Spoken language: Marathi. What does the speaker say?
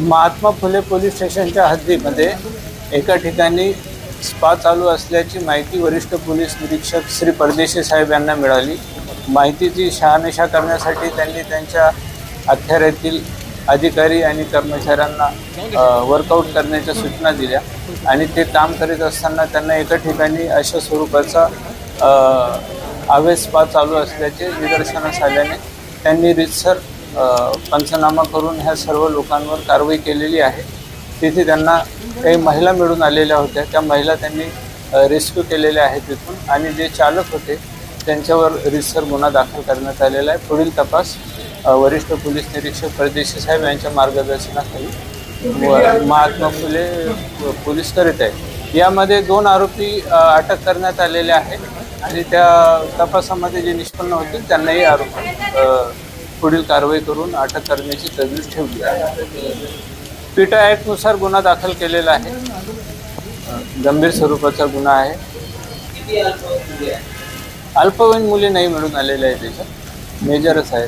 महात्मा फुले पोलीस स्टेशनच्या हद्दीमध्ये एका ठिकाणी स्पा चालू असल्याची माहिती वरिष्ठ पोलीस निरीक्षक श्री परदेशी साहेब यांना मिळाली। माहितीची शहानिशा करण्यासाठी त्यांनी त्यांच्या अखत्यारीतील अधिकारी आणि कर्मचाऱ्यांना वर्कआउट करण्याच्या सूचना दिल्या आणि ते काम करीत असताना त्यांना एका ठिकाणी अशा स्वरूपाचा अवैध स्पा चालू असल्याचे निदर्शनास आल्याने त्यांनी रीतसर पंचनामा करून ह्या सर्व लोकांवर कारवाई केलेली आहे। तिथे त्यांना काही महिला मिळून आलेल्या होत्या, त्या महिला त्यांनी रेस्क्यू केलेल्या आहेत तिथून आणि जे चालक होते त्यांच्यावर रीतसर गुन्हा दाखल करण्यात आलेला आहे। पुढील तपास वरिष्ठ पोलीस निरीक्षक परदेशी साहेब यांच्या मार्गदर्शनाखाली महात्मा फुले पोलीस करीत आहेत। यामध्ये 2 आरोपी अटक करण्यात आलेले आहेत आणि त्या तपासामध्ये जे निष्पन्न होतील त्यांनाही पुढील कारवाई करून अटक करण्याची तजवीज ठेवली आहे। पीटा ॲक्टनुसार गुन्हा दाखल केलेला आहे, गंभीर स्वरूपाचा गुन्हा आहे। अल्पवयीन मुली नाही मिळून आलेल्या आहेत, त्याच्यात मेजरच आहे।